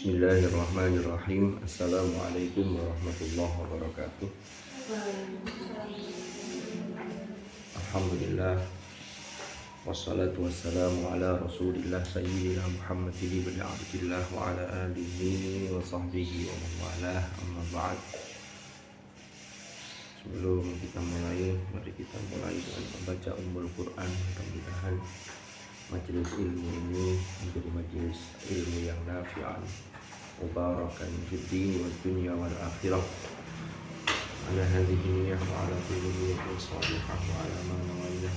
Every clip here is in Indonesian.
Bismillahirrahmanirrahim. Assalamualaikum warahmatullahi wabarakatuh. Alhamdulillah. Wassalatu wassalamu ala rasulillah sayyidina Muhammadin ibn Abdillah wa ala alihi wa sahbihi wa man walah, amma ba'd. Sebelum kita mulai, mari kita mulai dengan membaca Ummul Quran. Mudah-mudahan majelis ilmu ini menjadi majelis ilmu yang nafi'an, mubarakan fid din wad dunya wal akhirah. Ala hadhihi wa ala kulli niyatin salihah wa ala ma nawailah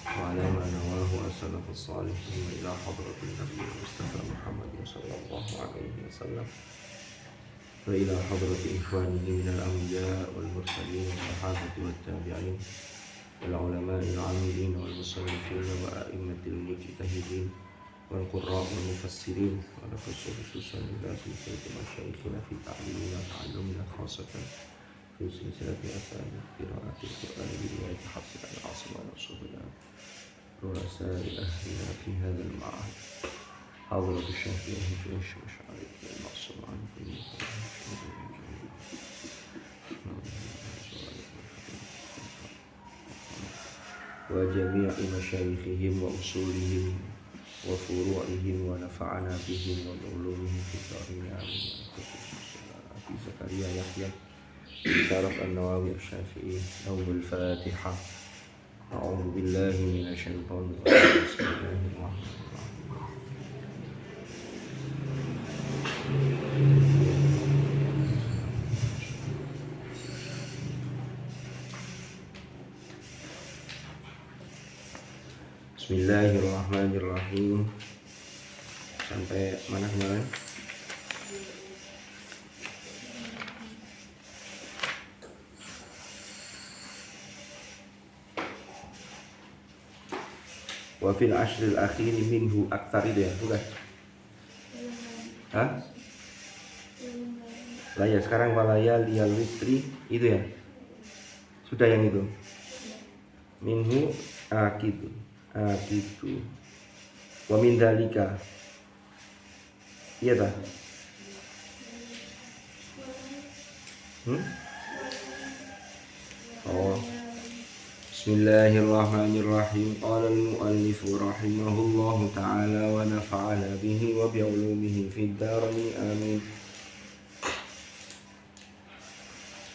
wa ala ma nawahu as-salafus salihin ila hadratin nabiyyi Mustafa Muhammad sallallahu alaihi wasallam wa ila hadrati ikhwanihi minal anbiya wal mursalin wal sahabati wat tabi'in wal ulama'il 'amilin wal musannifin wa a'immatil mujtahidin wal qurra' wal mufassirin wa khususan ila silsilati masyayikhina fi ta'limina ta'allumina khasatan fi silsilati asanid qira'atil Qur'an bi riwayat Hafs al-Asim wa Rasulullah ru'asai ahlina fi hadzal ma'had hadratu syafi'ih fi syarih al-maqsum an kulli wa jami'i masyayikhihim wa usulihim wa furu'ihim wa nafa'ana bihim wa ulumihim fi darin amin. Khususnya Abi Zakaria Yahya Syaraf An-Nawawi Asy-Syafi'i. Aumul Fatihah. A'udzu billahi minasyaitonir rajim. Bismillahirrahmanirrahim. Bismillahirrahmanirrahim. Sampai mana kemarin? Wa fil ashril akhir minhu aktsar, itu ya, bukan? Hah? Lah ya, sekarang walaya liyal witri itu ya. Sudah yang itu. Minhu akidu. Gitu. Wa min dzalika. Iya tak? Oh. Bismillahirrahmanirrahim. Qala al-muallif rahimahullahu ta'ala wa nafa'ana bihi wa bi ulumihi fid dharain amin.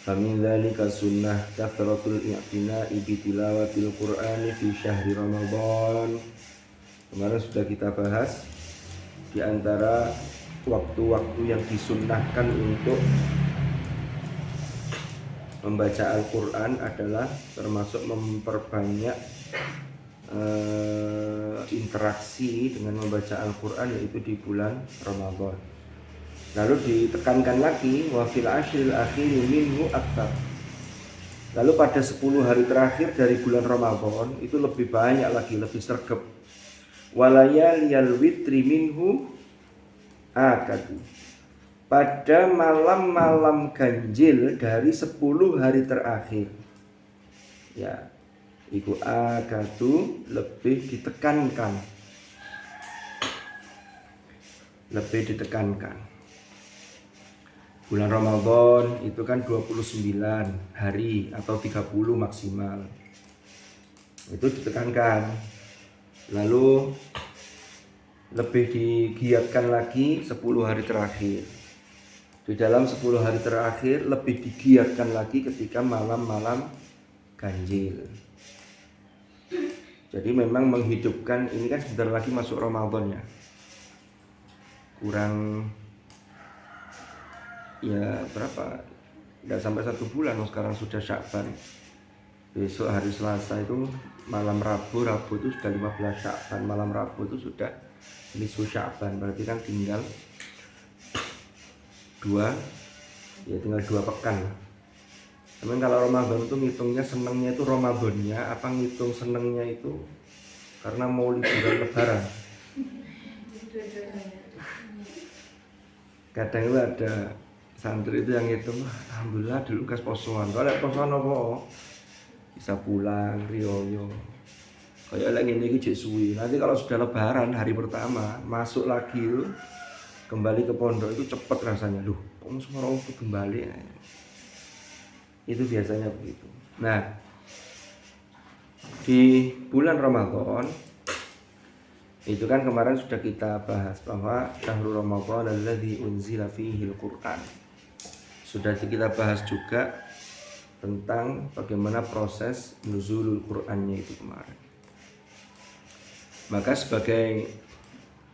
Famin dzalika sunnah kathratul i'tina'i bi tilawatil Qur'ani fi syahri Ramadan. Kemarin sudah kita bahas di antara waktu-waktu yang disunnahkan untuk membaca Al-Qur'an adalah termasuk memperbanyak interaksi dengan membaca Al-Qur'an, yaitu di bulan Ramadan. Lalu ditekankan lagi wa fil ashril akhir minhu aktsar. Lalu pada 10 hari terakhir dari bulan Ramadan itu lebih banyak lagi, lebih sergap. Walayaliyal witri minhu akadu. Pada malam-malam ganjil dari 10 hari terakhir, ya, iku akadu lebih ditekankan. Lebih ditekankan. Bulan Ramadan itu kan 29 hari atau 30 maksimal. Itu ditekankan. Lalu lebih digiatkan lagi 10 hari terakhir. Di dalam 10 hari terakhir lebih digiatkan lagi ketika malam-malam ganjil. Jadi memang menghidupkan, ini kan sebentar lagi masuk Ramadan ya. Kurang ya berapa, tidak sampai 1 bulan. Sekarang sudah Sya'ban. Besok hari Selasa itu malam Rabu itu sudah 15 Sya'ban. Malam Rabu itu sudah nisfu Sya'ban. Berarti kan tinggal 2 pekan. Cuman kalau Ramadan itu ngitungnya senengnya itu Ramadannya, apa ngitung senengnya itu karena mau liburan Lebaran. Kadang itu ada santri itu yang ngitung, alhamdulillah dulu kas posoan. Kalau posoan apa? Bisa pulang riyo. Kayak lagi ini jek suwi. Nanti kalau sudah Lebaran hari pertama masuk lagi itu kembali ke pondok itu cepat rasanya, loh kok semua kembali. Itu biasanya begitu. Nah, di bulan Ramadan itu kan kemarin sudah kita bahas bahwa syahrul Ramadan alladzi unzila fihil Qur'an. Sudah kita bahas juga tentang bagaimana proses nuzulul Qur'annya itu kemarin. Maka sebagai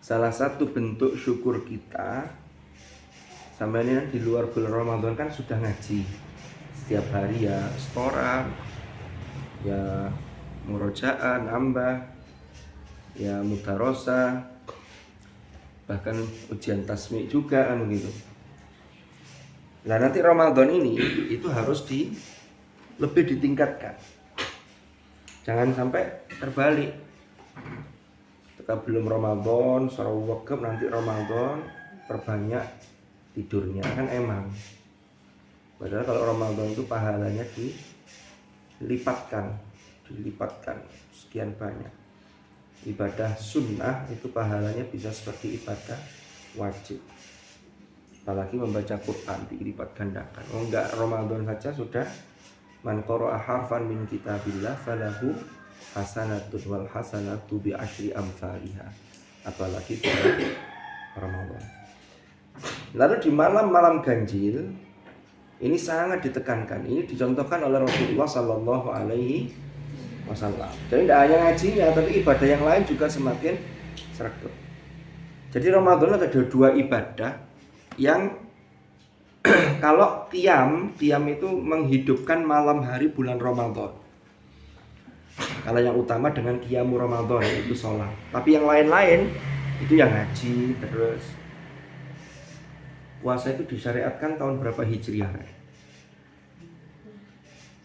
salah satu bentuk syukur kita, sampai ini di luar bulan Ramadan kan sudah ngaji setiap hari ya, setoran, ya murojaah, nambah, ya mudarosa, bahkan ujian tasmi juga kan begitu. Nah nanti Ramadan ini itu harus lebih ditingkatkan. Jangan sampai terbalik. Ketika belum Ramadan, sarau wakaf, nanti Ramadan perbanyak tidurnya kan emang. Padahal kalau Ramadan itu pahalanya dilipatkan sekian banyak. Ibadah sunnah itu pahalanya bisa seperti ibadah wajib. Apalagi membaca Quran dilipat gandakan. Oh enggak, Ramadan saja sudah man qara'a harfan min kitabillah falahu hasanatun wal hasanatu bi asyri amsalihha. Apalagi bulan Ramadan. Lalu di malam-malam ganjil ini sangat ditekankan. Ini dicontohkan oleh Rasulullah Sallallahu Alaihi Wasallam. Jadi tidak hanya ngajinya, tapi ibadah yang lain juga semakin sregep. Jadi Ramadan ada dua ibadah yang kalau qiyam itu menghidupkan malam hari bulan Ramadan. Kalau yang utama dengan qiyamu Ramadan itu sholat. Tapi yang lain-lain itu yang ngaji terus. Puasa itu disyariatkan tahun berapa Hijriah?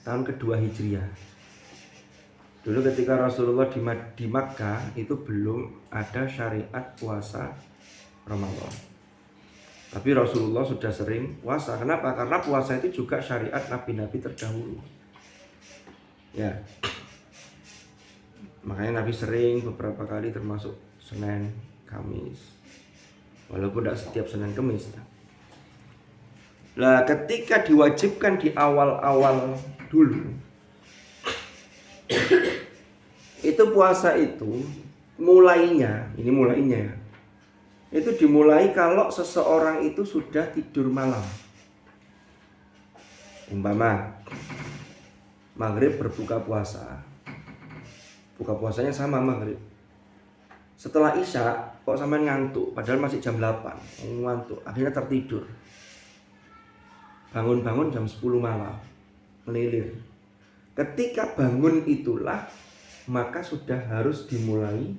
Tahun kedua Hijriah. Dulu ketika Rasulullah di Makkah itu belum ada syariat puasa Ramadan. Tapi Rasulullah sudah sering puasa. Kenapa? Karena puasa itu juga syariat nabi-nabi terdahulu. Ya. Makanya Nabi sering beberapa kali termasuk Senin, Kamis. Walaupun tidak setiap Senin Kamis. Nah, ketika diwajibkan di awal-awal dulu, itu puasa itu mulainya itu dimulai kalau seseorang itu sudah tidur malam. Umpama maghrib berbuka puasa, buka puasanya sama maghrib. Setelah isya kok sampai ngantuk, padahal masih jam 8, ngantuk, akhirnya tertidur. Bangun-bangun jam 10 malam, melilir. Ketika bangun itulah maka sudah harus dimulai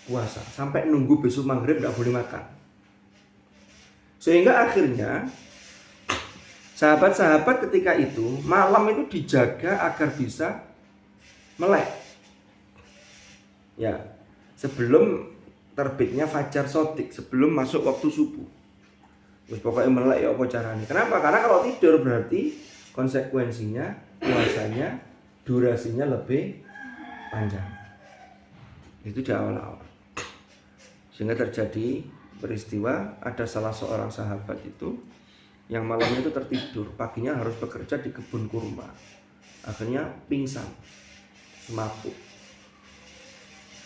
puasa. Sampai nunggu besok maghrib tidak boleh makan. Sehingga akhirnya sahabat-sahabat ketika itu malam itu dijaga agar bisa melek. Ya, sebelum terbitnya fajar shodiq, sebelum masuk waktu subuh. Terus pokoknya melek ya apa caranya. Kenapa? Karena kalau tidur berarti konsekuensinya puasanya durasinya lebih panjang. Itu di awal-awal. Sehingga terjadi peristiwa ada salah seorang sahabat itu yang malamnya itu tertidur, paginya harus bekerja di kebun kurma. Akhirnya pingsan, semaput.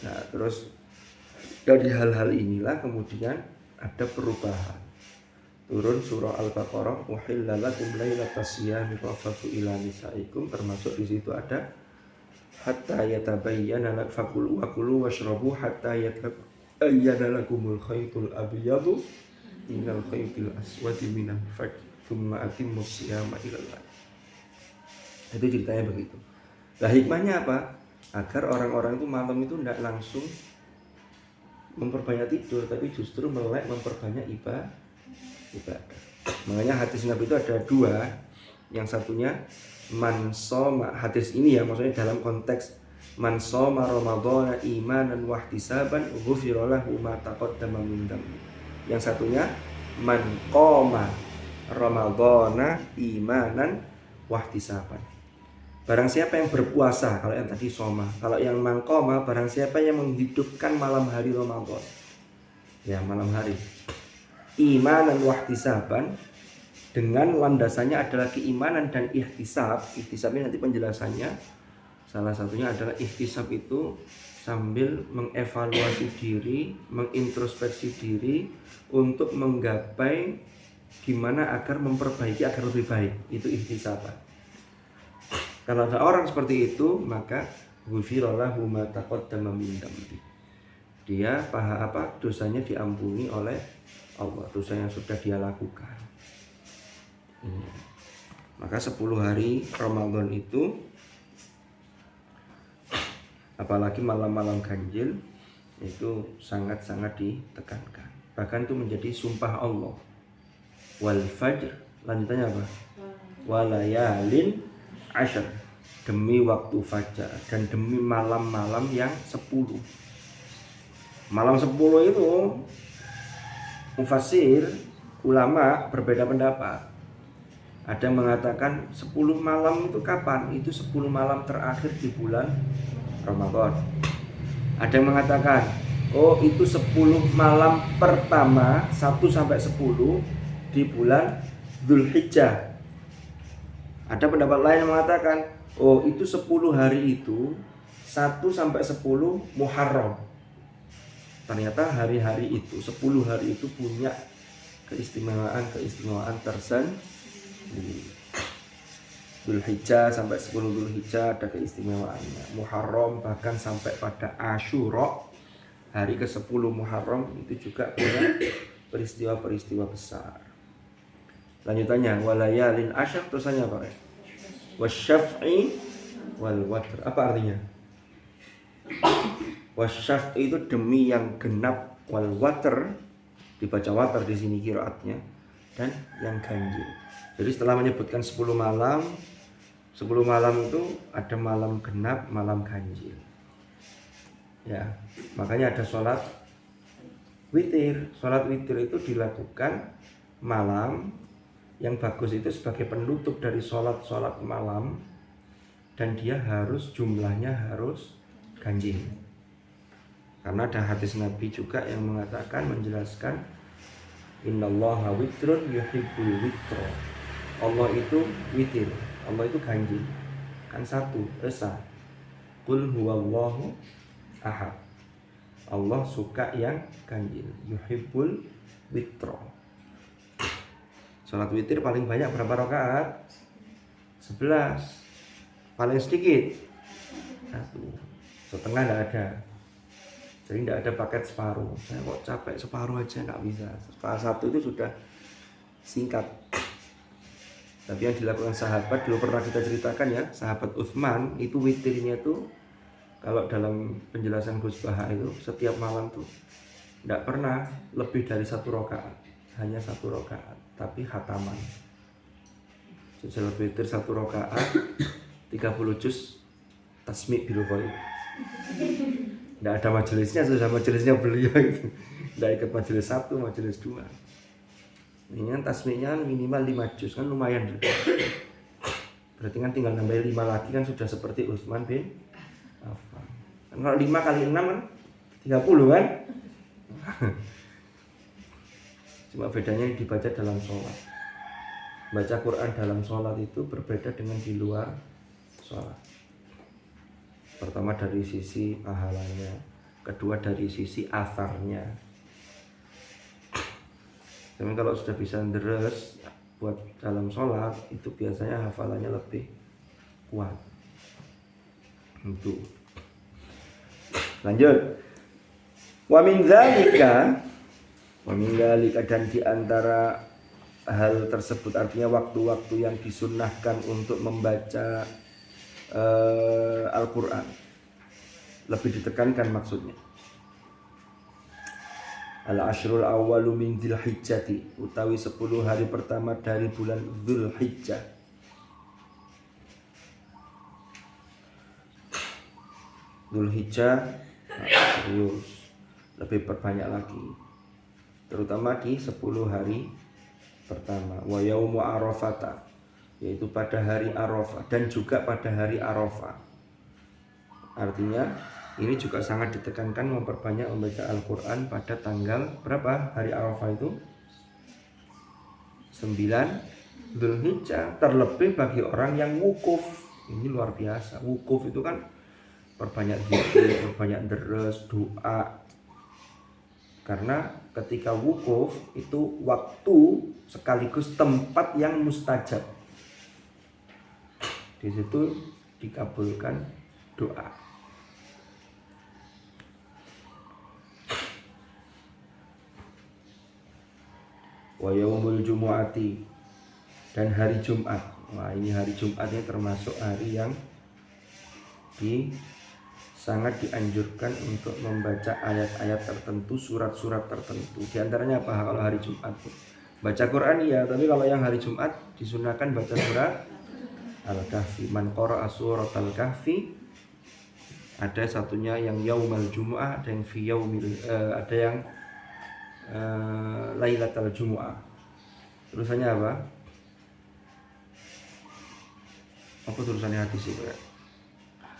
Nah, terus dari hal-hal inilah kemudian ada perubahan. Turun surah Al-Baqarah, uhilla lakum lailatas siyami rafathu ila nisaikum, termasuk di situ ada hatta yatabayyana lakum wa kulu washrabu hatta yatabayyana lakumul khaytul abyadu minal khaytil aswadi minal fajr thumma atimmus siyama ilal lail. Itu ceritanya begitu. Lah hikmahnya apa? Agar orang-orang itu malam itu tidak langsung memperbanyak tidur, tapi justru melek memperbanyak ibadah. Makanya hadis Nabi itu ada dua. Yang satunya man shoma, hadis ini ya maksudnya dalam konteks man shoma ramadhana imanan wa ihtisaban ghufira lahu ma taqaddama min dhanbi. Yang satunya man qoma ramadhana imanan wa ihtisaban. Barang siapa yang berpuasa, kalau yang tadi shoma, kalau yang man qoma barang siapa yang menghidupkan malam hari Ramadan. Ya, malam hari. imanan wahtisaban, dengan landasannya adalah keimanan dan ihtisab. Ihtisab ini nanti penjelasannya salah satunya adalah ihtisab itu sambil mengevaluasi diri, mengintrospeksi diri untuk menggapai gimana agar memperbaiki agar lebih baik. Itu ihtisab. Kalau ada orang seperti itu, maka ghufira lahu ma taqaddama min dhanbi. Dia dosanya diampuni oleh Allah, dosa yang sudah dia lakukan. Maka 10 hari Ramadan itu, apalagi malam-malam ganjil, itu sangat-sangat ditekankan. Bahkan itu menjadi sumpah Allah. Wal fajr, lanjutannya apa? Walayalin ashar, demi waktu fajar dan demi malam-malam yang 10. Malam 10 itu mufassir ulama berbeda pendapat. Ada yang mengatakan 10 malam itu kapan? Itu 10 malam terakhir di bulan Ramadan. Ada yang mengatakan, oh itu 10 malam pertama 1 sampai 10 di bulan Dzulhijjah. Ada pendapat lain yang mengatakan, oh itu 10 hari itu 1 sampai 10 Muharram. Ternyata hari-hari itu, 10 hari itu punya keistimewaan tersendiri. Dzulhijjah sampai 10 Dzulhijjah ada keistimewaannya. Muharram bahkan sampai pada Asyura, hari ke-10 Muharram itu juga punya peristiwa-peristiwa besar. Lanjutannya walayalin asyar, terusannya apa? Wasyaf'i wal watr. Apa artinya? Wasyaf'i itu demi yang genap, wal watr dibaca watr di sini qiraatnya, dan yang ganjil. Jadi setelah menyebutkan 10 malam itu ada malam genap, malam ganjil. Ya, makanya ada sholat witir. Sholat witir itu dilakukan malam. Yang bagus itu sebagai penutup dari sholat malam, dan dia jumlahnya harus ganjil. Karena ada hadis Nabi juga yang mengatakan, menjelaskan, innallaha witrun yuhibbul witra. Allah itu witir, Allah itu ganjil, kan satu, esa. Qul huwallahu ahad. Allah suka yang ganjil, yuhibbul witra. Salat witir paling banyak berapa rakaat? 11. Paling sedikit 1. Setengah tidak ada. Jadi tidak ada paket separuh. Saya kok capek separuh aja nggak bisa. Setelah 1 itu sudah singkat. Tapi yang dilakukan sahabat dulu pernah kita ceritakan ya, sahabat Utsman itu witirnya tuh, kalau dalam penjelasan Gus Baha itu setiap malam tuh tidak pernah lebih dari 1 rakaat, hanya 1 rakaat, tapi khataman. Salat witir 1 rakaat 30 juz tasmi' bil ghaib. Tidak ada majelisnya, sudah majelisnya beliau itu. Tidak ikut majelis 1, majelis 2. Ini kan tasmiknya minimal 5 juz, kan lumayan juga. Berarti kan tinggal nambah 5 lagi kan sudah seperti Utsman bin Affan. Kan kalau 5 kali 6 kan 30 kan? Cuma bedanya dibaca dalam sholat. Baca Quran dalam sholat itu berbeda dengan di luar sholat. Pertama dari sisi pahalanya, kedua dari sisi asarnya. Tapi kalau sudah bisa deres buat dalam sholat, itu biasanya hafalannya lebih kuat. Untuk lanjut. Wa min dzalika dan di antara hal tersebut, artinya waktu-waktu yang disunnahkan untuk membaca Al-Quran, lebih ditekankan maksudnya. Al-ashrul awwalu min Dzulhijjati, utawi 10 hari pertama dari bulan Dzulhijjah. Dzulhijjah serius, lebih perbanyak lagi, terutama di 10 hari pertama. Wa yaumu arafata, yaitu pada hari Arafah, dan juga pada hari Arafah. Artinya ini juga sangat ditekankan memperbanyak membaca Al-Quran pada tanggal berapa hari Arafah itu? 9 Dzulhijjah, terlebih bagi orang yang wukuf. Ini luar biasa. Wukuf itu kan perbanyak zikir, perbanyak deres, doa. Karena ketika wukuf itu waktu sekaligus tempat yang mustajab. Di situ dikabulkan doa. Wa yaumul jumu'ati, dan hari Jumat. Wah, ini hari Jumatnya termasuk hari yang sangat dianjurkan untuk membaca ayat-ayat tertentu, surat-surat tertentu. Di antaranya apa kalau hari Jumat? Baca Quran ya, tapi kalau yang hari Jumat disunahkan baca surat Al-Kahfi. Man qara'a surat Al-Kahfi, ada satunya yang yaumal jumu'ah, ada yang fi yaumil, ada yang Lailatul Jumu'ah. Tulisannya apa? Apa tulisannya hadis itu ya?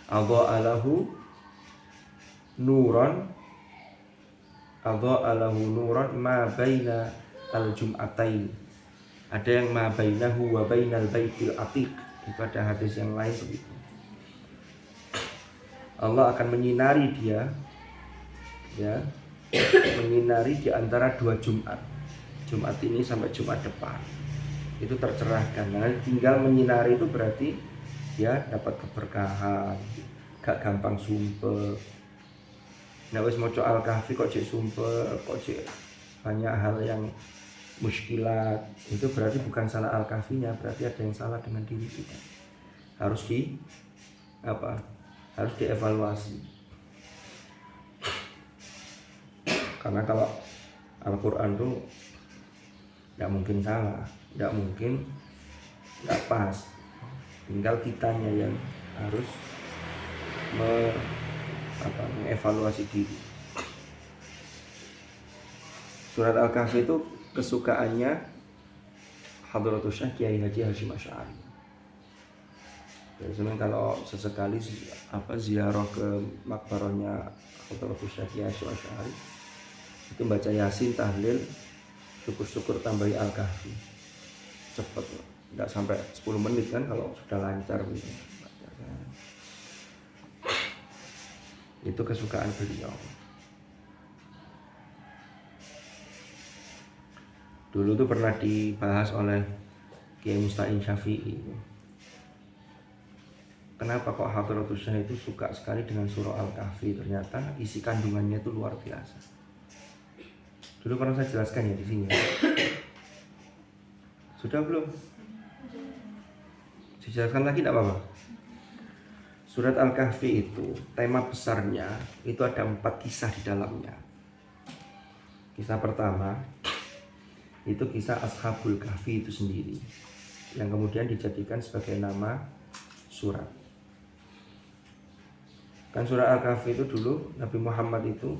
Adha'alahu nuran ma baina al-jum'atain. Ada yang ma bainahu wa bainal baitil atiq. Itu ada hadis yang lain begitu. Allah akan menyinari dia, ya, menyinari di antara 2 Jumat. Jumat ini sampai Jumat depan. Itu tercerahkan. Nah, tinggal menyinari itu berarti dia dapat keberkahan, gak gampang sumpah. Nah, wis maca Al-Kahfi kok cek sumpah, kok cek banyak hal yang muskilat. Itu berarti bukan salah Al-Kahfinya, berarti ada yang salah dengan diri kita. Harus harus dievaluasi. Karena kalau Al-Quran tuh tidak mungkin salah, tidak mungkin tidak pas. Tinggal kitanya yang harus mengevaluasi diri. Surat Al-Kahfi itu kesukaannya Hadratus Syekh Kiai Haji Hasyim Asy'ari. Biasanya kalau sesekali ziarah ke makbarahnya Hadratus Syekh Kiai Hasyim Asy'ari, itu baca Yasin, tahlil, syukur-syukur tambahi Al-Kahfi. Cepet, enggak sampai 10 menit kan kalau sudah lancar gitu. Itu kesukaan beliau. Dulu tuh pernah dibahas oleh Kiai Musta'in Syafi'i. Kenapa kok Hadratus Syekh itu suka sekali dengan surah Al-Kahfi? Ternyata isi kandungannya itu luar biasa. Dulu pernah saya jelaskan ya di sini. Sudah belum? Dijelaskan lagi tidak apa-apa. Surat Al-Kahfi itu tema besarnya itu ada 4 kisah di dalamnya. Kisah pertama itu kisah Ashabul Kahfi itu sendiri, yang kemudian dijadikan sebagai nama surat. Kan surah Al-Kahfi itu dulu Nabi Muhammad itu,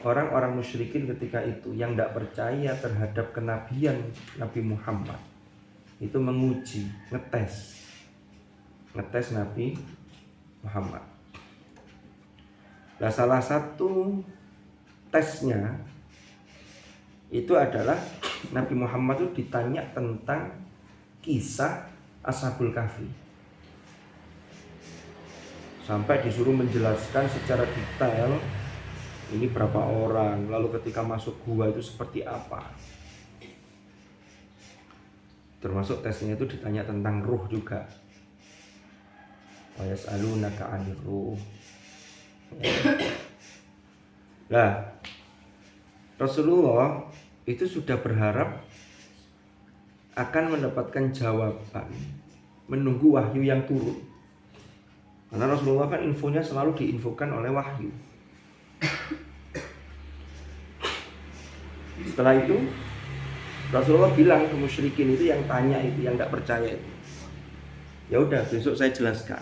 orang-orang musyrikin ketika itu yang tidak percaya terhadap kenabian Nabi Muhammad itu menguji, ngetes Nabi Muhammad. Nah, salah satu tesnya itu adalah Nabi Muhammad itu ditanya tentang kisah Ashabul Kahfi, sampai disuruh menjelaskan secara detail ini berapa orang, lalu ketika masuk gua itu seperti apa. Termasuk tesnya itu ditanya tentang ruh juga. Wa yas'alunaka 'anir ruh. Nah, Rasulullah itu sudah berharap akan mendapatkan jawaban, menunggu wahyu yang turun. Karena Rasulullah kan infonya selalu diinfokan oleh wahyu. Setelah itu Rasulullah bilang ke musyrikin itu yang tanya itu, yang tidak percaya itu, ya udah besok saya jelaskan.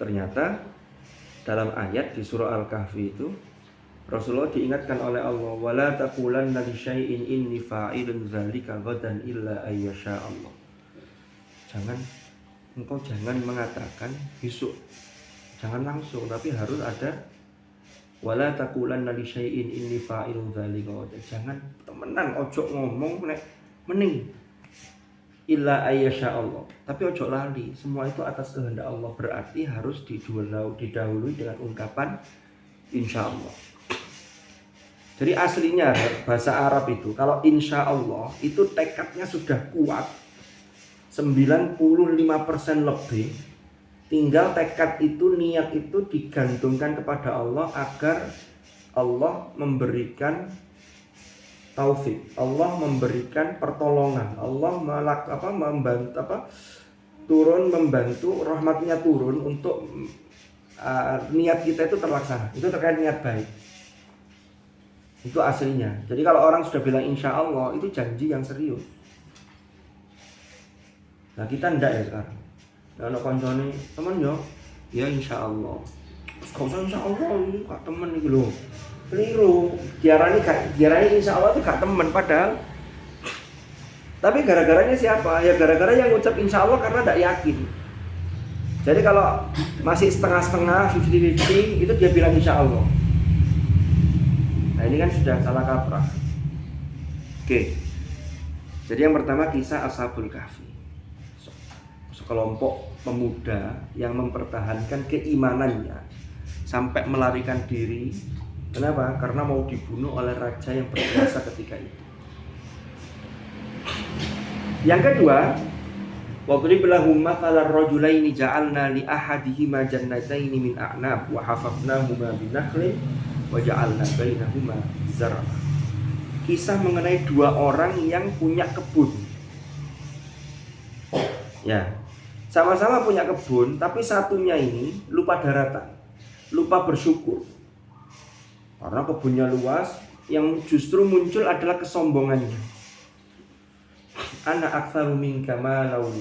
Ternyata dalam ayat di surah Al-Kahfi itu Rasulullah diingatkan oleh Allah, wala taqulanna li syai'in inni fa'ilun dzalika ghadan illa ayyasha Allah. Engkau jangan mengatakan besok. Jangan langsung, tapi harus ada Wala taqulanna li syai'in inni fa'ilun dzalika. Jangan temenan ojo ngomong nek mending illa ayyasha Allah. Tapi ojo lali, semua itu atas kehendak Allah. Berarti harus didahului dengan ungkapan insya Allah. Jadi aslinya bahasa Arab itu kalau insya Allah itu tekadnya sudah kuat 95% lebih. Tinggal tekad itu, niat itu digantungkan kepada Allah agar Allah memberikan taufik, Allah memberikan pertolongan, Allah membantu rahmatnya turun untuk niat kita itu terlaksana. Itu terkait niat baik. Itu aslinya. Jadi kalau orang sudah bilang insya Allah itu janji yang serius. Nah kita ndak ya sekarang. Kalau koncone teman yo, ya insya Allah. Kau insya Allah ini kak teman nih loh. Keliru. Diarani insya Allah itu gak teman padahal. Tapi gara-garanya siapa? Ya gara-gara yang ngucap insya Allah karena tidak yakin. Jadi kalau masih setengah-setengah, 50-50 itu dia bilang insya Allah. Nah ini kan sudah salah kaprah. Oke. Jadi yang pertama kisah Ashabul Kahfi. Sekelompok pemuda yang mempertahankan keimanannya sampai melarikan diri. Kenapa? Karena mau dibunuh oleh raja yang berkuasa ketika itu. Yang kedua, wadrib lahum mathalar rajulaini ja'alna li ahadihima jannataini min a'nab wa hafafnahuma binakhlin wa ja'alna bainahuma zar'a. Kisah mengenai dua orang yang punya kebun. Ya. Sama-sama punya kebun, tapi satunya ini lupa daratan, lupa bersyukur. Karena kebunnya luas, yang justru muncul adalah kesombongannya. Ana aktsaru minka malau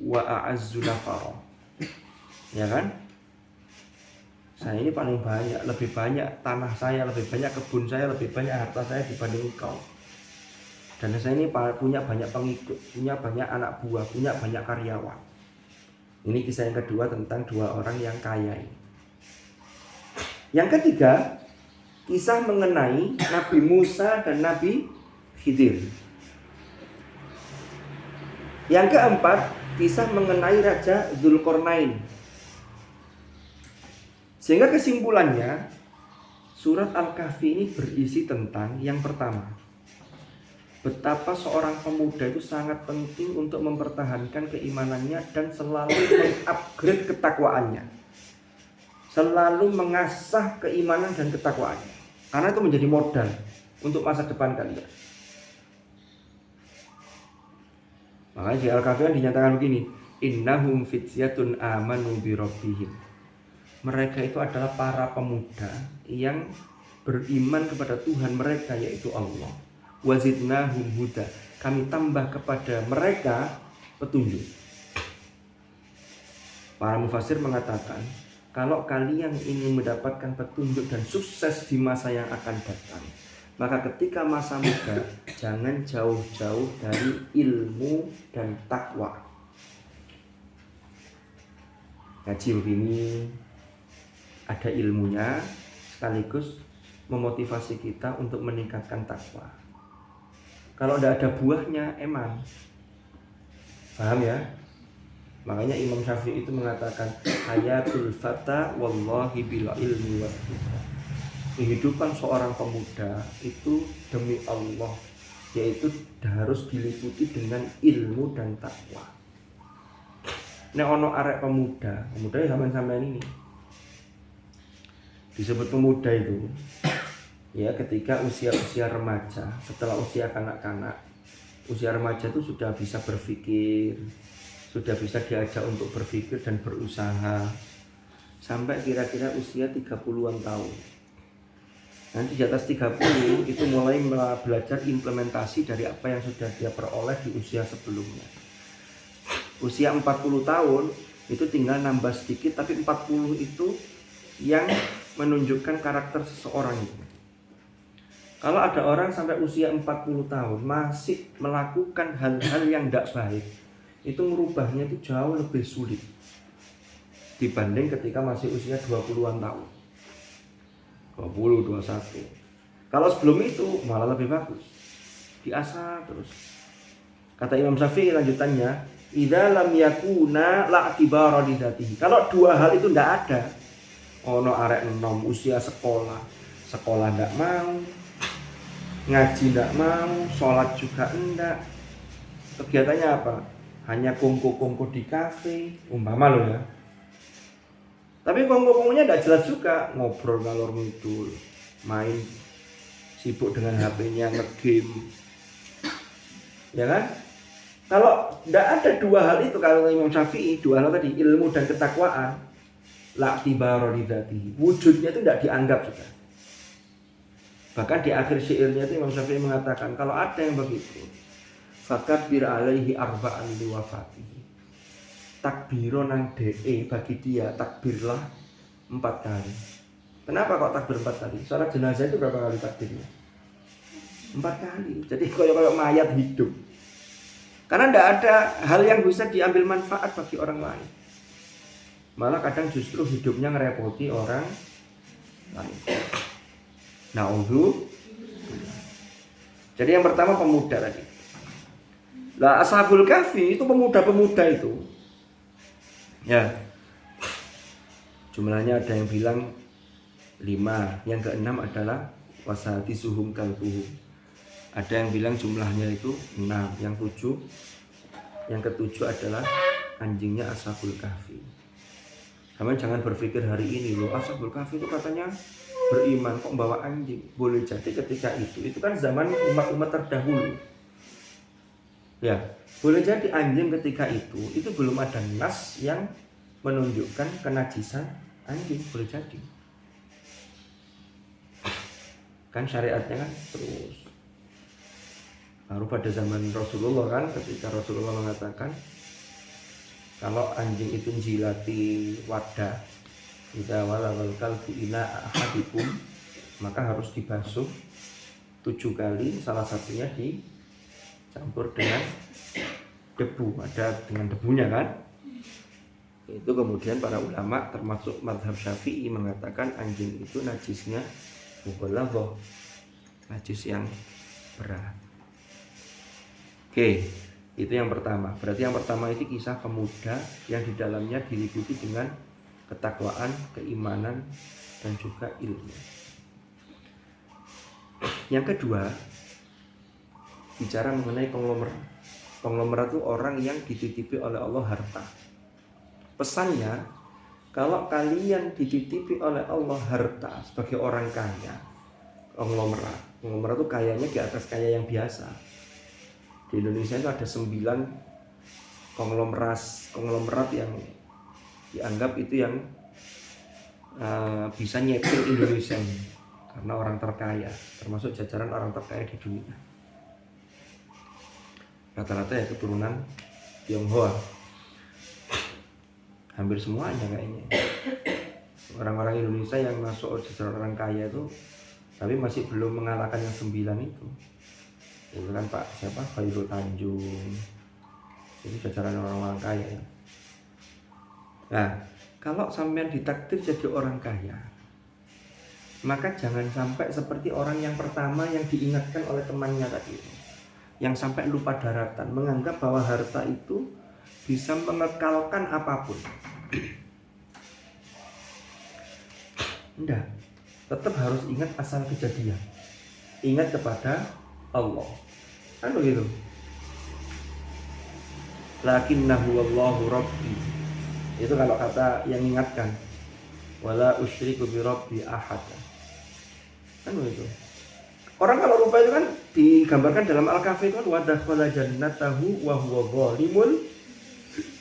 wa a'azzu nafara. Ya kan? Saya ini paling banyak, lebih banyak tanah saya, lebih banyak kebun saya, lebih banyak harta saya dibanding engkau. Dan saya ini punya banyak pengikut, punya banyak anak buah, punya banyak karyawan. Ini kisah yang kedua tentang dua orang yang kaya ini. Yang ketiga, kisah mengenai Nabi Musa dan Nabi Khidir. Yang keempat, kisah mengenai Raja Dzulqarnain. Sehingga kesimpulannya, surat Al-Kahfi ini berisi tentang yang pertama, betapa seorang pemuda itu sangat penting untuk mempertahankan keimanannya dan selalu mengupgrade ketakwaannya. Selalu mengasah keimanan dan ketakwaannya. Karena itu menjadi modal untuk masa depan kalian. Makanya di Al-Kahfi dinyatakan begini, innahum fityatun amanu bi rabbihim. Mereka itu adalah para pemuda yang beriman kepada Tuhan mereka yaitu Allah. Wazidnahum huda. Kami tambah kepada mereka petunjuk. Para mufasir mengatakan, kalau kalian ingin mendapatkan petunjuk dan sukses di masa yang akan datang, maka ketika masa muda jangan jauh-jauh dari ilmu dan takwa. Ngaji begini ada ilmunya sekaligus memotivasi kita untuk meningkatkan takwa. Kalau tidak ada buahnya, emang. Paham ya? Makanya Imam Syafi'i itu mengatakan hayatul fata wallahi bila ilmi wa tuqa. Kehidupan seorang pemuda itu demi Allah, yaitu harus diliputi dengan ilmu dan takwa. Nek ono arek pemuda ya sampean ini. Disebut pemuda itu ya ketika usia remaja, setelah usia kanak-kanak. Usia remaja itu sudah bisa berpikir, sudah bisa diajak untuk berpikir dan berusaha sampai kira-kira usia 30-an tahun. Nanti di atas 30 itu mulai belajar implementasi dari apa yang sudah dia peroleh di usia sebelumnya. Usia 40 tahun itu tinggal nambah sedikit, tapi 40 itu yang menunjukkan karakter seseorang itu. Kalau ada orang sampai usia 40 tahun masih melakukan hal-hal yang tidak baik, itu merubahnya itu jauh lebih sulit dibanding ketika masih usia 20-an tahun. 20, 21. Kalau sebelum itu malah lebih bagus. Diasah terus. Kata Imam Syafi'i lanjutannya, idza lam yakuna la i'tibara li dzatihi. Kalau dua hal itu enggak ada. Ono arek enom usia sekolah enggak mau, ngaji enggak mau, sholat juga enggak. Kegiatannya apa? Hanya kongko-kongko di kafe, umpama loh ya. Tapi kongko-kongkonya enggak jelas juga, ngobrol ngalor ngidul, main sibuk dengan HP-nya, nge-game. Ya kan? Kalau tidak ada dua hal itu, kalau Imam Syafi'i, dua hal tadi, ilmu dan ketakwaan, la tibaro li dzatihi, wujudnya itu tidak dianggap sudah. Bahkan di akhir syairnya itu Imam Syafi'i mengatakan, kalau ada yang begitu, fakabbir alaihi arba'an liwafatihi, takbiro nang de bagi dia, takbirlah 4 kali. Kenapa kok takbir 4 kali? Sholat jenazah itu berapa kali takbirnya? 4 kali. Jadi kayak mayat hidup. Karena tidak ada hal yang bisa diambil manfaat bagi orang lain. Malah kadang justru hidupnya ngerepoti orang lain. Na'udzu. Jadi yang pertama pemuda tadi. Lah Ashabul Kahfi itu pemuda-pemuda itu. Ya. Jumlahnya ada yang bilang 5, yang ke-6 adalah wasati suhum kalbuhum. Ada yang bilang jumlahnya itu 6, yang ke-7 adalah anjingnya Ashabul Kahfi. Kamu jangan berpikir hari ini loh Ashabul Kahfi itu katanya beriman kok bawa anjing. Boleh jadi ketika itu kan zaman umat-umat terdahulu. Ya, boleh jadi anjing ketika itu belum ada nas yang menunjukkan kenajisan anjing, boleh jadi. Kan syariatnya kan terus. Baru pada zaman Rasulullah kan, ketika Rasulullah mengatakan kalau anjing itu menjilati wadah, idza walagal kalbu ina ahadikum, maka harus dibasuh 7 kali, salah satunya dicampur dengan debu, ada dengan debunya kan. Itu kemudian para ulama termasuk mazhab Syafi'i mengatakan anjing itu najisnya mughalladhah, najis yang berat. Oke, itu yang pertama. Berarti yang pertama itu kisah pemuda yang di dalamnya diliputi dengan ketakwaan, keimanan, dan juga ilmu. Yang kedua, bicara mengenai konglomerat. Konglomerat itu orang yang dititipi oleh Allah harta. Pesannya, kalau kalian dititipi oleh Allah harta sebagai orang kaya, konglomerat itu kayanya di atas kaya yang biasa. Di Indonesia itu ada 9 konglomerat yang dianggap itu yang bisa nyepil Indonesia ini, karena orang terkaya, termasuk jajaran orang terkaya di dunia. Rata-rata ya keturunan Tionghoa, hampir semuanya kayaknya. Orang-orang Indonesia yang masuk jajaran orang kaya itu, tapi masih belum mengalahkan yang 9 itu. Itu kan Pak siapa? Khairul Tanjung. Itu jajaran orang-orang kaya ya. Nah, kalau sampean ditakdir jadi orang kaya, maka jangan sampai seperti orang yang pertama yang diingatkan oleh temannya tadi, yang sampai lupa daratan, menganggap bahwa harta itu bisa mengekalkan apapun. Enggak, tetap harus ingat asal kejadian. Ingat kepada Allah. Kan begitu. Lakinnahu wallahu rabbi. Itu kalau kata yang ingatkan. Wala usyriku bi rabbi ahad. Kan begitu. Orang kalau lupa itu kan digambarkan dalam Al-Kahfi itu kan wa dakhala jannatahu wa huwa zalimun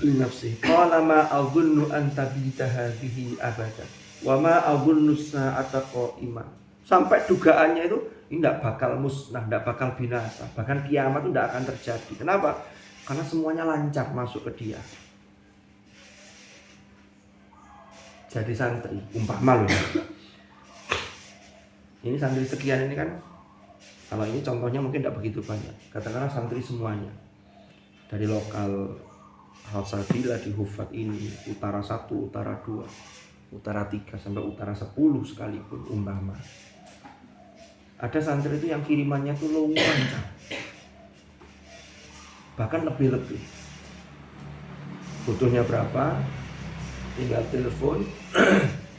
li nafsihi. Qala ma adhunnu an tabita hadhihi abada. Wa ma adhunnu sa'ata qa'imah. Sampai dugaannya itu ini tidak bakal musnah, tidak bakal binasa, bahkan kiamat itu tidak akan terjadi. Kenapa? Karena semuanya lancar masuk ke dia. Jadi santri, umpama loh. Ini santri sekian ini kan, kalau ini contohnya mungkin tidak begitu banyak. Katakanlah santri semuanya, dari lokal Hafsabila di Hufat ini, Utara 1, Utara 2. utara 3 sampai utara 10 sekalipun umpama. Ada santri itu yang kirimannya tuh lancar, bahkan lebih. Butuhnya berapa? Tinggal telepon,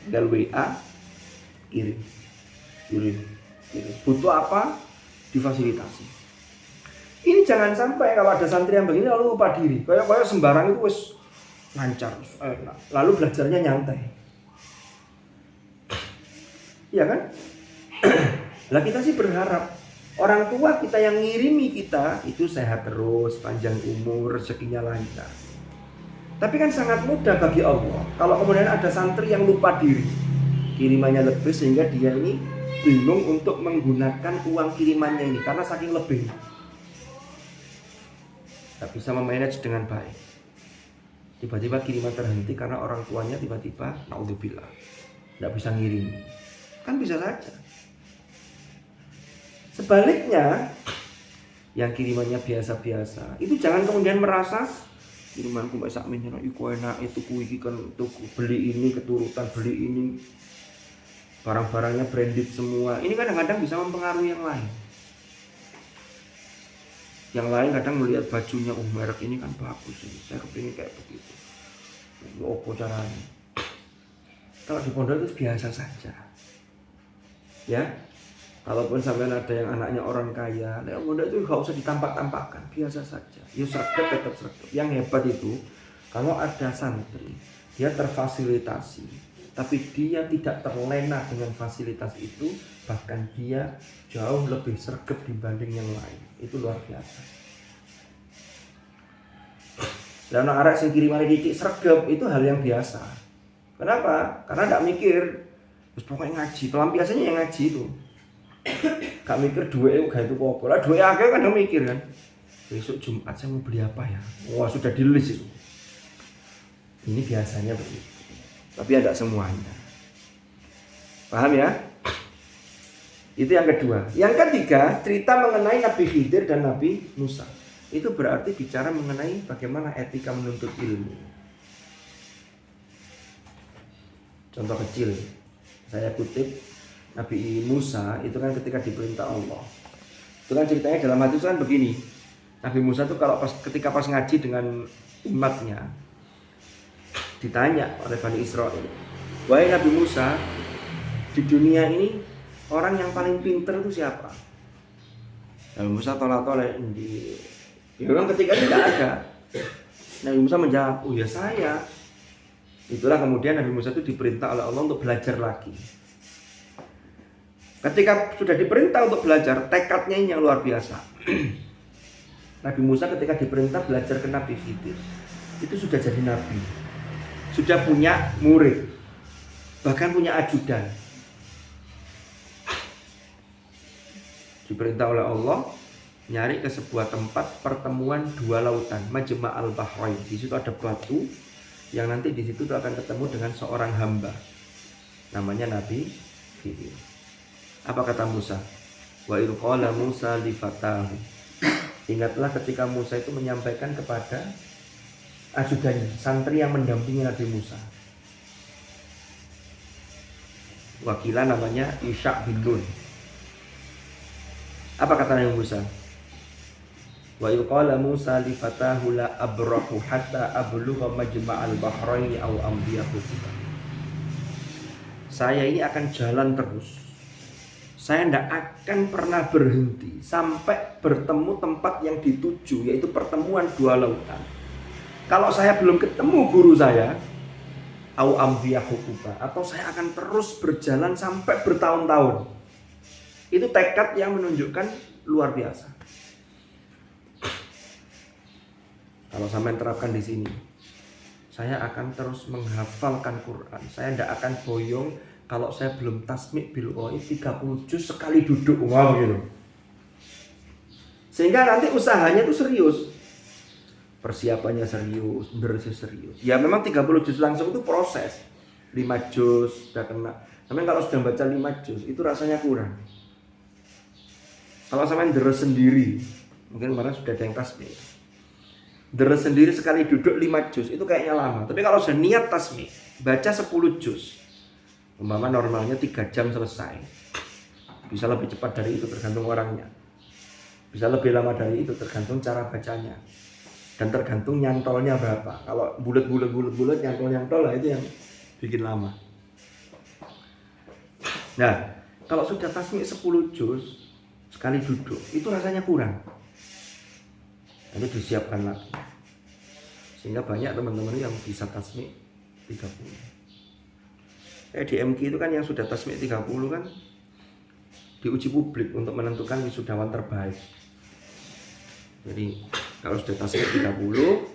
tinggal WA, kirim. Butuh apa? Difasilitasi. Ini jangan sampai kalau ada santri yang begini lalu lupa diri. Kayak sembarang itu wis lancar, lalu belajarnya nyantai. Iya kan? Lah kita sih berharap orang tua kita yang ngirimi kita itu sehat terus, panjang umur, rezekinya lancar. Tapi kan sangat mudah bagi Allah kalau kemudian ada santri yang lupa diri, kirimannya lebih sehingga dia ini bingung untuk menggunakan uang kirimannya ini karena saking lebih. Tak bisa memanage dengan baik. Tiba-tiba kiriman terhenti karena orang tuanya tiba-tiba naudzubillah tidak bisa ngirim. Kan bisa saja. Sebaliknya, yang kirimannya biasa-biasa, itu jangan kemudian merasa kirimanku mbak sakmin iku enak, itu kuwi kan untuk beli ini keturutan beli ini. Barang-barangnya branded semua. Ini kadang-kadang bisa mempengaruhi yang lain. Yang lain kadang melihat bajunya, merek ini kan bagus ini. Saya kepingin kayak begitu. Apa caranya? Kalau di pondok itu biasa saja. Ya. Kalaupun sampai ada yang anaknya orang kaya, lewat pondok itu gak usah ditampak-tampakkan, biasa saja. Ya sregep tetap sregep. Yang hebat itu kalau ada santri, dia terfasilitasi, tapi dia tidak terlena dengan fasilitas itu, bahkan dia jauh lebih sregep dibanding yang lain. Itu luar biasa. Dan arek sing kirimane titik sregep itu hal yang biasa. Kenapa? Karena tidak mikir, terus pokoknya ngaji, pelampiasannya yang ngaji itu. Gak mikir duitnya gak itu apa. Lah duit akeh kadang mikir kan. Besok Jumat saya mau beli apa ya? Wah sudah di list itu. Ini biasanya begitu. Tapi ada semuanya. Paham ya? Itu yang kedua. Yang ketiga, cerita mengenai Nabi Khidir dan Nabi Musa. Itu berarti bicara mengenai bagaimana etika menuntut ilmu. Contoh kecil, saya kutip Nabi Musa itu kan ketika diperintah Allah. Itu kan ceritanya dalam hadis kan begini. Nabi Musa itu kalau ketika pas ngaji dengan umatnya, ditanya oleh Bani Israel, wahai Nabi Musa, di dunia ini orang yang paling pintar itu siapa? Nabi Musa tolak-tolak di memang ketika itu tidak ada. Nabi Musa menjawab, oh ya saya. Itulah kemudian Nabi Musa itu diperintah oleh Allah untuk belajar lagi. Ketika sudah diperintah untuk belajar, tekadnya ini yang luar biasa. Nabi Musa ketika diperintah belajar ke Nabi Khidir, itu sudah jadi nabi, sudah punya murid, bahkan punya ajudan. Diperintah oleh Allah nyari ke sebuah tempat pertemuan dua lautan, Majma' al-Bahrain. Di situ ada batu yang nanti di situ akan ketemu dengan seorang hamba, namanya Nabi Khidir. Apa kata Musa? Wa idh qala Musa li fatahu. Ingatlah ketika Musa itu menyampaikan kepada ajudannya, santri yang mendampingi Nabi Musa. Wakilah namanya Isya' bin Nun. Apa kata Nabi Musa? Wa idh qala Musa li fatahu la abrahu hatta ablugha majma'al bahraini aw amdiya hukuba. Saya ini akan jalan terus. Saya tidak akan pernah berhenti sampai bertemu tempat yang dituju, yaitu pertemuan dua lautan. Kalau saya belum ketemu guru saya, au amdiyah hukuba, atau saya akan terus berjalan sampai bertahun-tahun. Itu tekad yang menunjukkan luar biasa. Kalau sampai terapkan di sini, saya akan terus menghafalkan Quran. Saya tidak akan boyong. Kalau saya belum tasmi' bil qaid 30 juz sekali duduk, wow gitu. Sehingga nanti usahanya itu serius. Persiapannya serius, serius. Ya memang 30 juz langsung itu proses. 5 juz sudah kena. Tapi kalau sudah baca 5 juz itu rasanya kurang. Kalau sampai deres sendiri, mungkin kemarin sudah ada yang tasmi'. Deres sendiri sekali duduk 5 juz itu kayaknya lama. Tapi kalau sudah niat tasmi', baca 10 juz. Umpama normalnya 3 jam selesai, bisa lebih cepat dari itu tergantung orangnya, bisa lebih lama dari itu tergantung cara bacanya, dan tergantung nyantolnya berapa. Kalau bulat nyantol lah itu yang bikin lama. Nah, kalau sudah tasmi' 10 juz sekali duduk itu rasanya kurang, itu disiapkan lagi, sehingga banyak teman-teman yang bisa tasmi' 30. Di MQ itu kan yang sudah tasmi' 30 kan diuji publik untuk menentukan wisudawan terbaik. Jadi kalau sudah tasmi' 30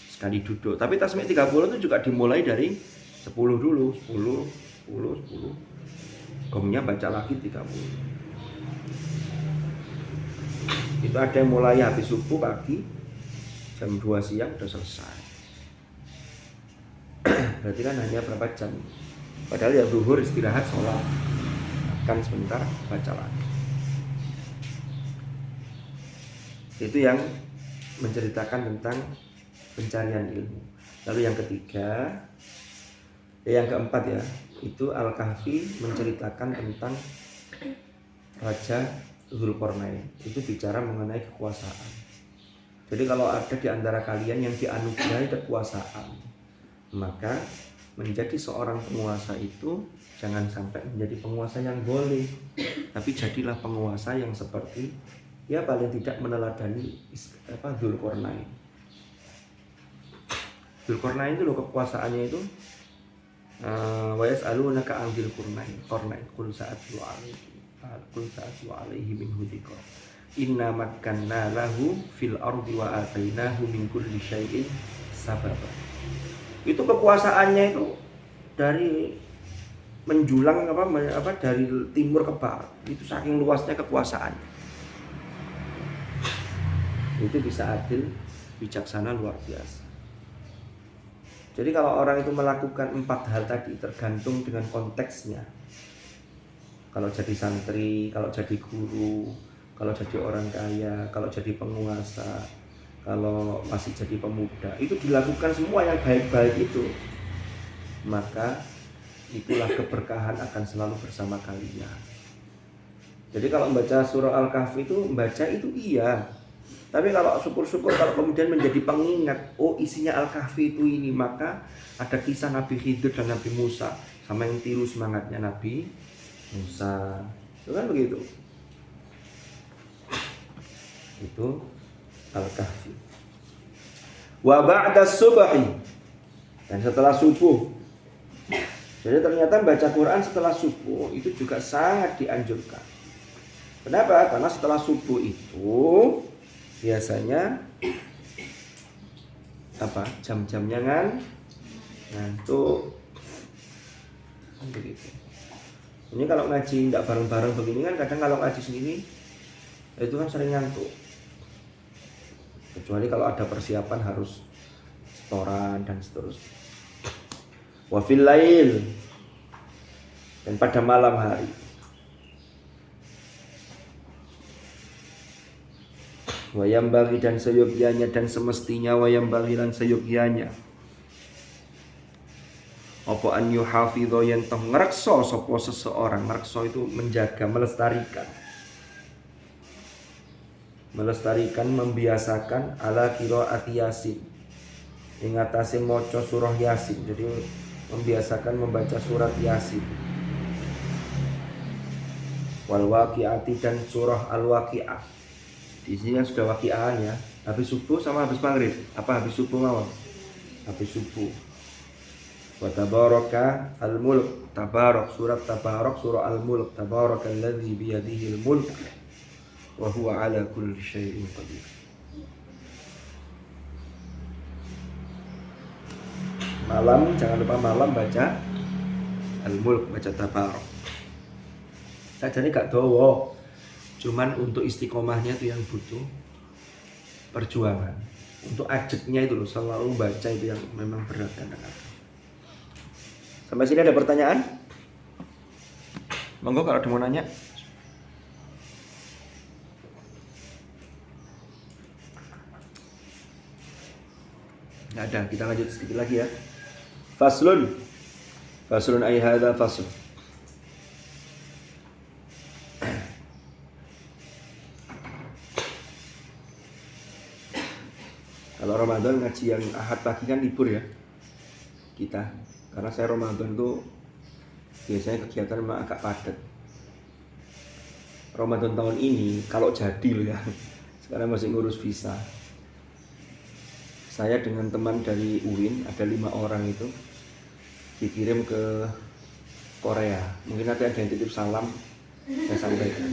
sekali duduk, tapi tasmi' 30 itu juga dimulai dari 10 dulu, 10. Gomnya baca lagi 30. Itu ada yang mulai habis subuh pagi, jam 2 siang udah selesai. Berarti kan hanya berapa jam? Padahal ya zuhur istirahat, sholat, makan sebentar, baca lagi. Itu yang menceritakan tentang pencarian ilmu. Lalu yang ketiga, yang keempat ya, itu Al-Kahfi menceritakan tentang Raja Dzulqarnain. Itu bicara mengenai kekuasaan. Jadi kalau ada di antara kalian yang dianugerahi kekuasaan, maka menjadi seorang penguasa itu jangan sampai menjadi penguasa yang boleh, tapi jadilah penguasa yang seperti ya paling tidak meneladani Dzulqarnain. Dzulqarnain itu loh kekuasaannya itu wa yas'alunaka 'an Dzulqarnain qul sa'atlu 'alaihi minhu dzikra inna makkanna lahu fil ardi wa atainahu min kulli syai'in sababa. Itu kekuasaannya itu dari menjulang dari timur ke barat, itu saking luasnya kekuasaan. Itu bisa adil, bijaksana, luar biasa. Jadi kalau orang itu melakukan 4 hal tadi tergantung dengan konteksnya. Kalau jadi santri, kalau jadi guru, kalau jadi orang kaya, kalau jadi penguasa, kalau masih jadi pemuda, itu dilakukan semua yang baik-baik itu, maka itulah keberkahan akan selalu bersama kalian. Jadi kalau membaca surah Al-Kahfi itu membaca itu iya, tapi kalau syukur-syukur kalau kemudian menjadi pengingat, oh isinya Al-Kahfi itu ini, maka ada kisah Nabi Khidir dan Nabi Musa, sama yang tiru semangatnya Nabi Musa, itu kan begitu. Itu Al-Kahfi. Wa ba'da subhi, dan setelah subuh. Jadi ternyata baca Quran setelah subuh itu juga sangat dianjurkan. Kenapa? Karena setelah subuh itu biasanya jam-jamnya ngantuk. Begitu. Ini kalau ngaji tidak bareng-bareng begini kan kadang kalau ngaji sendiri itu kan sering ngantuk. Kecuali kalau ada persiapan harus setoran dan seterusnya. Wa fil lail, dan pada malam hari. Wa yambaghi, dan seyogyanya dan semestinya, wa yambaghi lan seyogyanya apa an yuhafidho yen toh ngrekso sapa seseorang. Ngrekso itu menjaga, melestarikan, membiasakan ala qiraati Yasin, ing atase maca surah Yasin. Jadi membiasakan membaca surat Yasin. Wal waqi'ati, dan surah Al-Waqi'ah. Di sini yang sudah waqi'ah ya, habis subuh sama habis maghrib. Apa habis subuh mawon? Habis subuh. Wa tabaraka al-mulk, tabarak, surat Tabarak, surah Al-Mulk. Tabarakalladzi biyadihi al-mulk wa huwa ala kulli syai'in qadir. Malam, jangan lupa malam baca Al-Mulk, baca Tabarak. Sajane gak dawa, cuman untuk istiqomahnya itu yang butuh perjuangan. Untuk ajeknya itu loh, selalu baca itu yang memang berat dan berat. Sampai sini ada pertanyaan? Monggo kalau ada mau nanya. Nggak ada, kita lanjut sedikit lagi ya. Faslun, Faslun ay hadza fasl. Kalau Ramadan ngaji yang Ahad pagi kan libur ya kita, karena saya Ramadan tuh biasanya kegiatan memang agak padat. Ramadan tahun ini kalau jadi loh ya, sekarang masih ngurus visa. Saya dengan teman dari UIN ada 5 orang itu dikirim ke Korea. Mungkin nanti ada yang titip salam, saya sampaikan.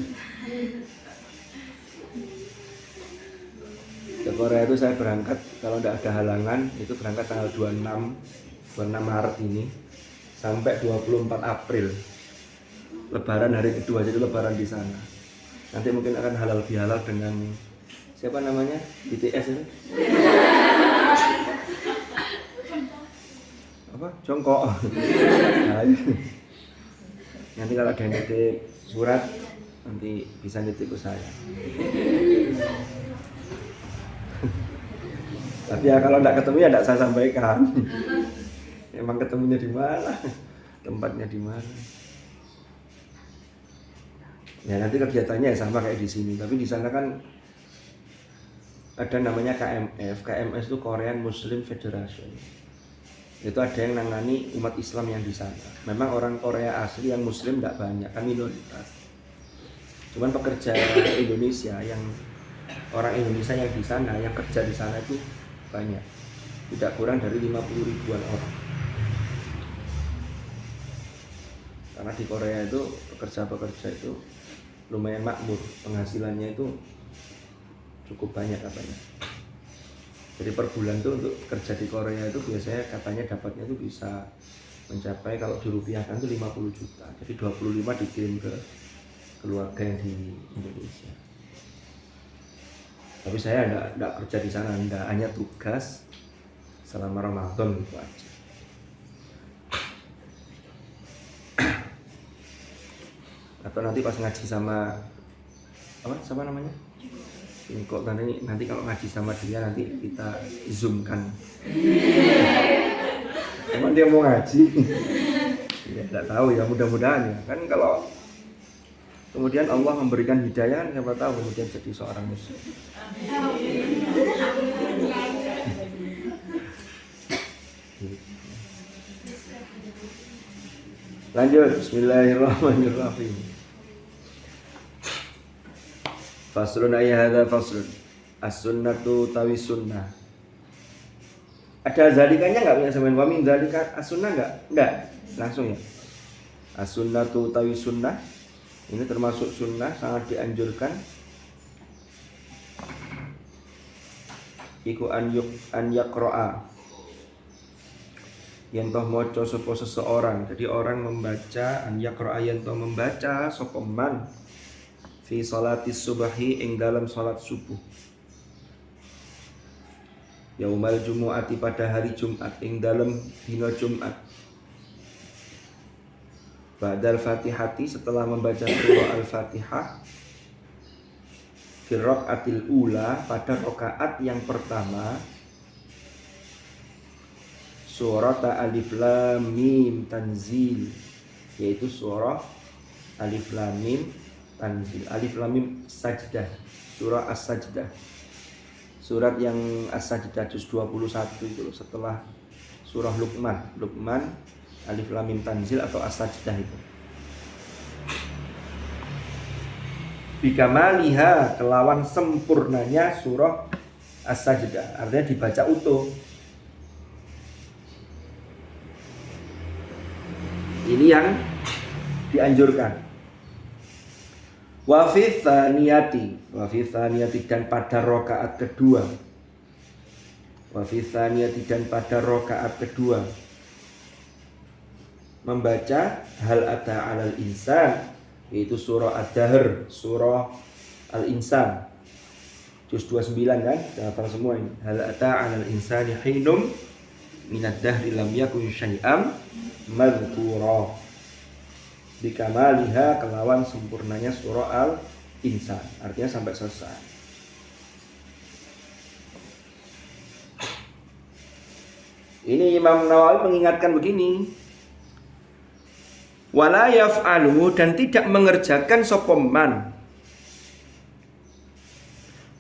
Ke Korea itu saya berangkat, kalau tidak ada halangan itu berangkat tanggal 26 Maret ini sampai 24 April. Lebaran hari kedua, jadi lebaran di sana. Nanti mungkin akan halal bihalal dengan siapa namanya? BTS itu. Apa? Jongkok. Nanti kalau ada yang nitip surat nanti bisa nitip ke saya. Tapi ya kalau tidak ketemu ya tidak saya sampaikan. Emang ketemunya di mana? Tempatnya di mana? Ya nanti kegiatannya ya sama kayak di sini. Tapi di sana kan ada namanya KMF. KMF itu Korean Muslim Federation. Itu ada yang nangani umat Islam yang di sana. Memang orang Korea asli yang Muslim tidak banyak, kan minoritas. Cuman pekerja Indonesia yang orang Indonesia yang di sana, yang kerja di sana itu banyak, tidak kurang dari 50 ribuan orang. Karena di Korea itu pekerja-pekerja itu lumayan makmur, penghasilannya itu cukup banyak katanya. Jadi per bulan tuh untuk kerja di Korea itu biasanya katanya dapatnya itu bisa mencapai kalau dirupiahkan itu 50 juta. Jadi 25 dikirim ke keluarga yang di Indonesia. Tapi saya enggak kerja di sana, hanya tugas selama Ramadan itu aja. Atau nanti pas ngaji sama apa namanya? Ini kok nanti kalau ngaji sama dia nanti kita zoomkan. Emang dia mau ngaji? Ya enggak tahu ya, mudah-mudahan ya. Kan kalau kemudian Allah memberikan hidayah, siapa tahu kemudian jadi seorang muslim. Lanjut, bismillahirrahmanirrahim. Faslun ayat faslun. As-sunnatu tawi sunnah. Ada zalikannya enggak punya sampean? Wa min zalika as-sunnah enggak? Enggak. Langsung ya. As-sunnatu tawi sunnah. Ini termasuk sunnah, sangat dianjurkan. Iku an yaqra'a. Yen toh maca sapa seseorang. Jadi orang membaca an yaqra'a yen toh membaca sapa man fi sholatis subhi ing dalam salat subuh. Yaumal jumu'ati pada hari Jumat ing dalam dina Jumat. Ba'dal Fatihati setelah membaca surah Al-Fatihah fi raqatil ula pada rakaat yang pertama surat Alif Lam Mim Tanzil, yaitu surah Alif Lam Mim Tanzil. Alif Lam Mim Sajdah, surah As-Sajdah. Surat yang As-Sajdah juz 21 itu setelah surah Luqman Alif Lam Mim Tanzil atau As-Sajdah itu. Bikamaliha kelawan sempurnanya surah As-Sajdah, artinya dibaca utuh. Ini yang dianjurkan. Wa fi tsaniyati dan pada rakaat kedua. Wa fi tsaniyati dan pada rakaat kedua membaca hal ata 'alal insan, yaitu surah Ad-Dahr, surah Al-Insan juz 29 kan, kita hafal semua ini. Hal ata 'alal insani hinum minad dahri lam yakun syai'am madhkura. Bikamaliha kelawan sempurnanya surah Al-Insan, artinya sampai selesai. Ini Imam Nawawi mengingatkan begini, Wala yaf'alu, dan tidak mengerjakan sapa man.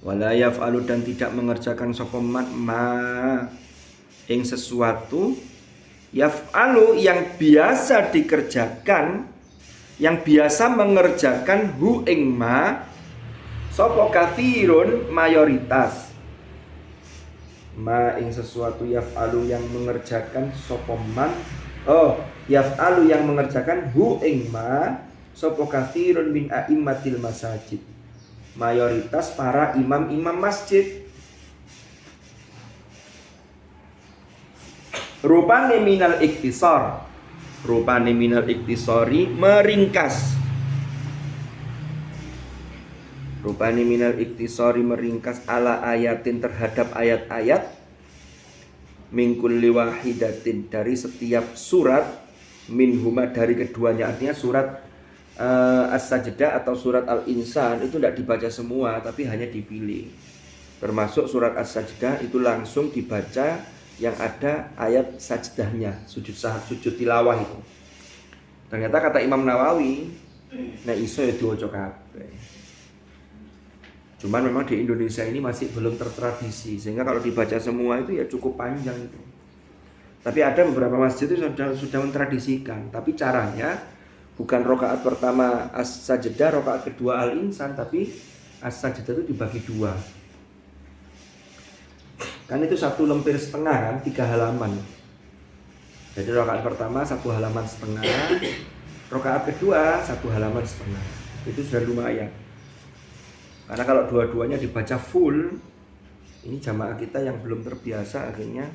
Wala yaf'alu, dan tidak mengerjakan sapa man ma ing sesuatu yaf'alu yang biasa dikerjakan, yang biasa mengerjakan hu ing ma sapa kathirun mayoritas. Ma ing sesuatu yaf'alu yang mengerjakan sapa man, yaf'alu yang mengerjakan hu ing ma sapa kathirun min a'immatil masajid, mayoritas para imam-imam masjid. Rupane minal iktisar, rupane minal iktisari meringkas, rupane minal iktisari meringkas ala ayatin terhadap ayat-ayat min kulli wahidatin dari setiap surat minhuma dari keduanya. Artinya surat As-Sajdah atau surat Al-Insan itu tidak dibaca semua, tapi hanya dipilih. Termasuk surat As-Sajdah itu langsung dibaca yang ada ayat sajdahnya, sujud tilawah itu. Ternyata kata Imam Nawawi, nah iso ya diwaca kabeh. Cuman memang di Indonesia ini masih belum tertradisi, sehingga kalau dibaca semua itu ya cukup panjang itu. Tapi ada beberapa masjid itu sudah mentradisikan, tapi caranya bukan rakaat pertama As-Sajdah, rakaat kedua Al-Insan, tapi As-Sajdah itu dibagi dua. Kan itu 1 lembar setengah kan, 3 halaman. Jadi rakaat pertama 1 halaman setengah, rakaat kedua 1 halaman setengah. Itu sudah lumayan. Karena kalau dua-duanya dibaca full, ini jamaah kita yang belum terbiasa akhirnya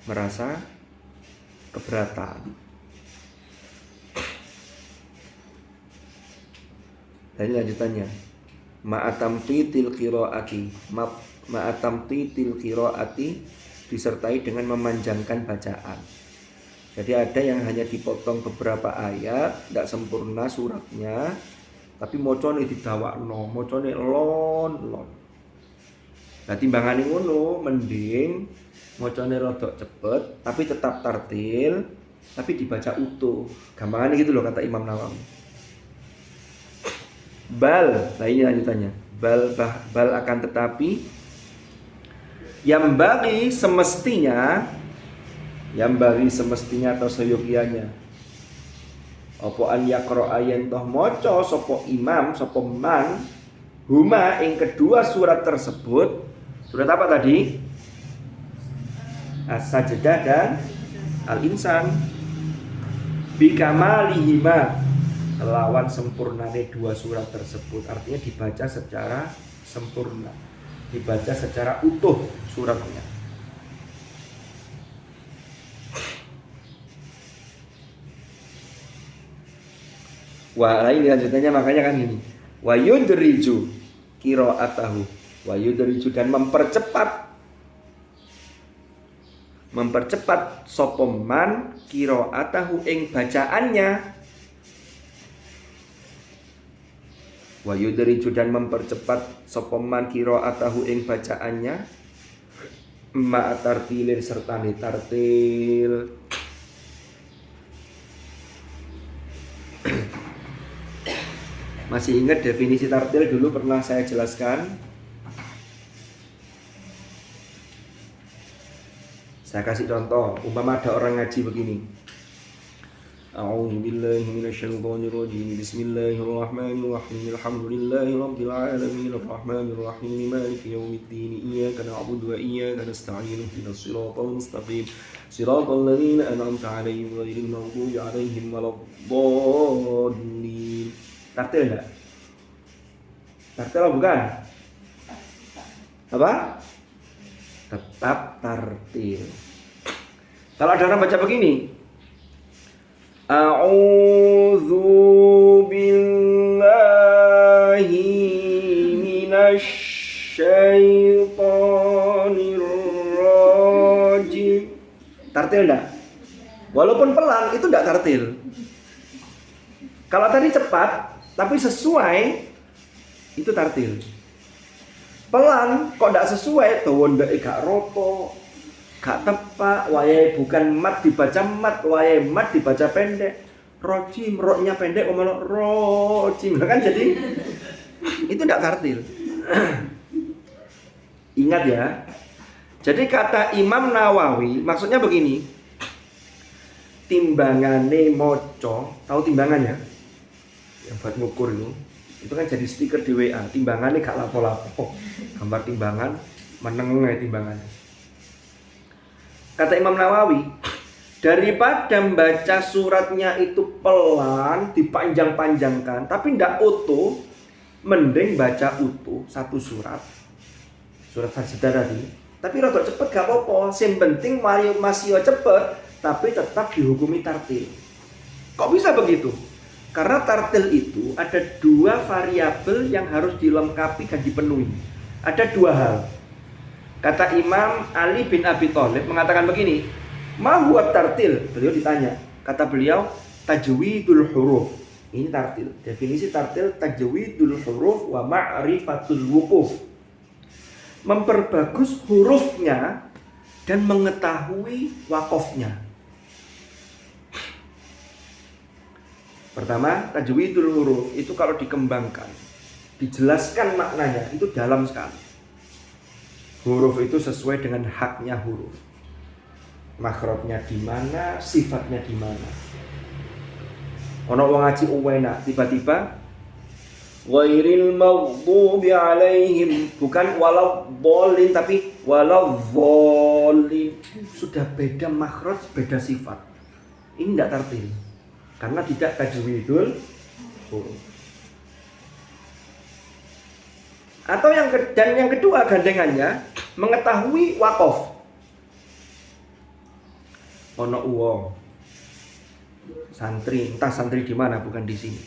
merasa keberatan. Dan ini lanjutannya. Ma'atamtitil qiraati, ma'atamtitil qiraati disertai dengan memanjangkan bacaan. Jadi ada yang hanya dipotong beberapa ayat, tidak sempurna suratnya, tapi mocone didawakno, mocone lon. Nah timbangane ngono, mending mocone rodok cepet, tapi tetap tartil, tapi dibaca utuh. Gampangane gitu loh kata Imam Nawawi. Bal, nah ini lanjutannya. Bal akan tetapi yang bagi semestinya atau seyogianya apa an yaqra yen toh maca sapa imam sapa man huma ing kedua surat tersebut. Surat apa tadi? As-Sajdah dan Al-Insan. Bikamalihima, lawan sempurnane dua surat tersebut. Artinya dibaca secara sempurna, dibaca secara utuh suratnya. Wah, ini lanjutannya makanya kan ini. Wa yudriju qiraatahu, wa yudriju dan mempercepat sapa man qiraatahu ing bacaannya. Wa yudriju dan mempercepat sapa man qiraatahu ing bacaannya ma tartilin serta tartil. Masih ingat definisi tartil dulu pernah saya jelaskan? Saya kasih contoh, umpama ada orang ngaji begini. A'udzubillahi minasyaitonirrajim. Bismillahirrahmanirrahim. Alhamdulillahirabbil alamin arrahmanirrahim maliki yaumiddin. Iyyaka na'budu wa iyyaka nasta'in. Ihdinas siratal mustaqim. Siratal ladzina an'amta 'alaihim ghairil maghdubi 'alaihim waladdallin. Tartil enggak? Tartil atau bukan? Apa? Tetap tartil. Kalau ada orang baca begini, A'udzu billahi minasyaitonir rajim. Tartil enggak? Walaupun pelan itu enggak tartil. Kalau tadi cepat tapi sesuai itu tartil. Pelan kok enggak sesuai, dawa ndeke gak roto, gak tepak, wayahe bukan mat dibaca mat, wayahe mat dibaca pendek. rojim, ro-nya pendek, omong rojim, kan jadi itu tidak tartil. Ingat ya. Jadi kata Imam Nawawi maksudnya begini. Timbangane moco, tahu timbangannya? Yang buat ngukur itu kan jadi stiker di WA. Timbangannya gak lapo-lapo. Gambar timbangan, menengah timbangannya. Kata Imam Nawawi, daripada membaca suratnya itu pelan, dipanjang-panjangkan, tapi tidak utuh, mending baca utuh satu surat sajadah tadi. Tapi rada cepet gak apa-apa, yang penting masih cepet, tapi tetap dihukumi tartil. Kok bisa begitu? Karena tartil itu ada dua variabel yang harus dilengkapi dan dipenuhi. Ada dua hal. Kata Imam Ali bin Abi Thalib mengatakan begini, ma huwa tartil? Beliau ditanya. Kata beliau, tajwidul huruf. Ini tartil. Definisi tartil, tajwidul huruf wa ma'rifatul wuquf. Memperbagus hurufnya dan mengetahui wakofnya. Pertama, tajwidul huruf itu kalau dikembangkan, dijelaskan maknanya itu dalam sekali. Huruf itu sesuai dengan haknya huruf. Makhrajnya di mana, sifatnya di mana. Ono wong ngaji uwena tiba-tiba ghairil maghdubi alaihim, bukan walau dhalin tapi walau dhalin. Sudah beda makhraj, beda sifat. Ini tidak tartil karena tidak tajwidul huruf. Atau yang kedua gandengannya mengetahui wakof. Ono uwong santri, entah santri di mana, bukan di sini.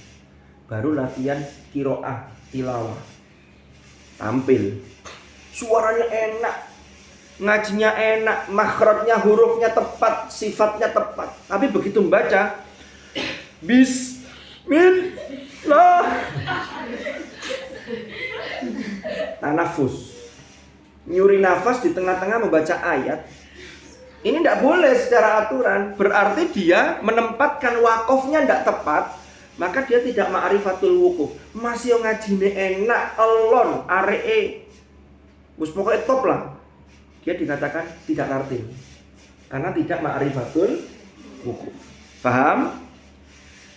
Baru latihan qiraah, tilawah. Tampil. Suaranya enak. Ngajinya enak, makhrajnya hurufnya tepat, sifatnya tepat. Tapi begitu membaca Bismillah, tanafus, nyuri nafas di tengah-tengah membaca ayat. Ini tidak boleh secara aturan. Berarti dia menempatkan wakofnya tidak tepat. Maka dia tidak ma'rifatul wukuf. Masih ngajine enak, elon, aree, wis pokoknya top lah. Dia dikatakan tidak tartil karena tidak ma'rifatul wukuf. Paham?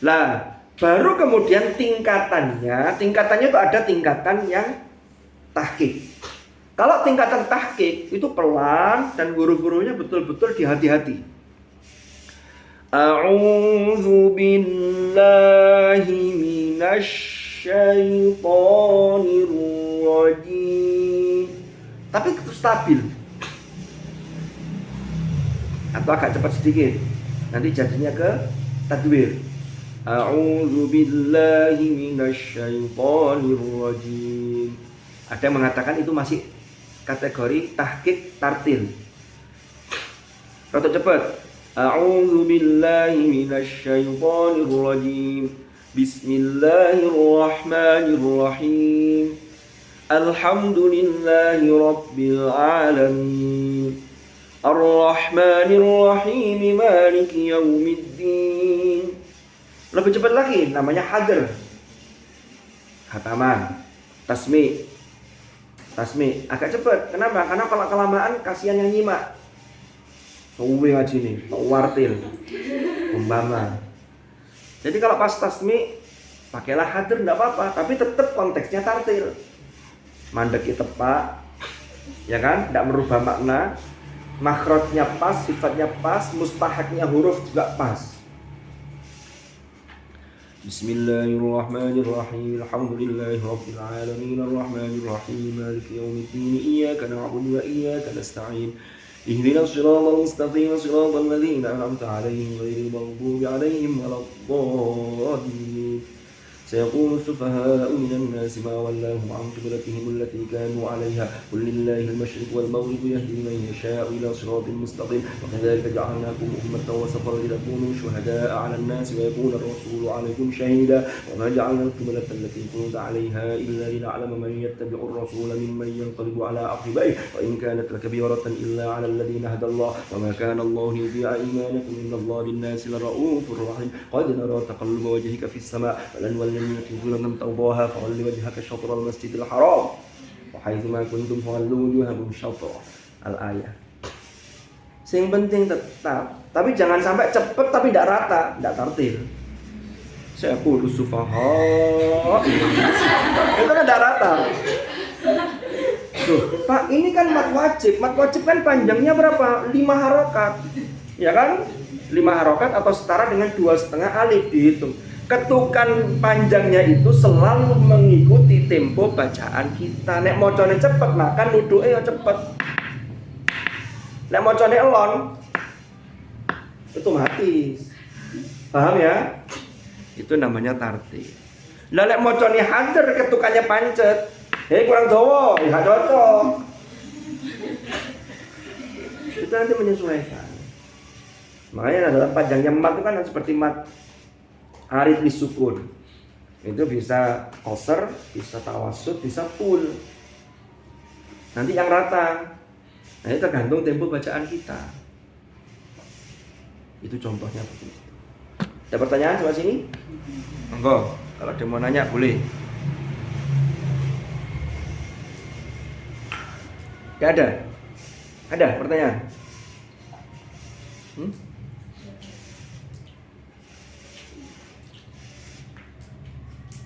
Lah, baru kemudian tingkatannya itu ada tingkatan yang tahqiq. Kalau tingkatan tahqiq itu pelan dan huruf-hurufnya betul-betul dihati-hati. A'udzu billahi minasyaitonir rajim. Tapi itu stabil. Atau agak cepat sedikit. Nanti jadinya ke tadwir. A'udzu billahi minasyaitonir rajim. Ada yang mengatakan itu masih kategori tahqiq tartil. Rada cepat. A'udzu billahi minasyaitonir rajim. Bismillahirrahmanirrahim. Alhamdulillahi rabbil alamin. Ar-Rahmanir-Rahim, Maliki Yaumiddin. Lebih cepat lagi, namanya hadr. Khataman, tasmi agak cepat. Kenapa? Karena kalau kelamaan kasihan yang nyimak. Suwe ngaji nih, wartil, umpama. Jadi kalau pas tasmi pakailah hadr enggak apa-apa, tapi tetap konteksnya tartil. Mandeki tepat, ya kan? Enggak merubah makna. Makhrajnya pas, sifatnya pas, mustahaknya huruf juga pas. Bismillahirrahmanirrahim. Alhamdulillahi rabbil alamin. Arrahmanirrahim. Maliki yaumiddin. Iyyaka na'budu wa iyyaka nasta'in. Ihdinas siratal mustaqim. Siratal ladzina an'amta 'alaihim ghairil maghdubi 'alaihim waladdallin. سيقول السفهاء من الناس ما ولاهم عن قبلتهم التي كانوا عليها قل لله المشرق والمغرب يهدي من يشاء إلى صراط مستقيم وكذلك جعلناكم أمة وسطا لتكونوا شهداء على الناس ويكون الرسول عليكم شهيدا وما جعلنا القبلة التي كنت عليها إلا لنعلم من يتبع الرسول ممن ينقلب على عقبيه وإن كانت لكبيرة إلا على الذين هدى الله وما كان الله ليضيع إيمانكم إن الله بالناس لرؤوف رحيم قد نرى تقلب وجهك في السماء فلنولينك قبلة ترضاها فول وجهك شطر المسجد الحرام وحيثما كنتم فولوا وجوهكم شطره al-ayah. Yang penting tetap, tapi jangan sampai cepet tapi tidak rata, tidak tartil. Saya puluh sufaha itu kan tidak rata. Tuh, Pak, ini kan mat wajib. Mat wajib kan panjangnya berapa? 5 harokat. Ya kan? 5 harokat atau setara dengan 2,5 alif dihitung. Ketukan panjangnya itu selalu mengikuti tempo bacaan kita. Nek mocone cepet, makan nuduke ya cepet. Nek mocone elon, otomatis. Paham ya? Itu namanya tartil. Lah nek mocone hadir ketukannya pancet. Kurang dawa, enggak cocok. Itu nanti menyesuaikan. Makanya dalam panjangnya mat itu kan seperti mat arid lisukun. Itu bisa qasr, bisa tawasud, bisa full. Nanti yang rata. Nah, itu tergantung tempo bacaan kita. Itu contohnya begitu. Ada pertanyaan coba sini? Monggo, kalau ada mau nanya boleh. Gak ada? Ada pertanyaan?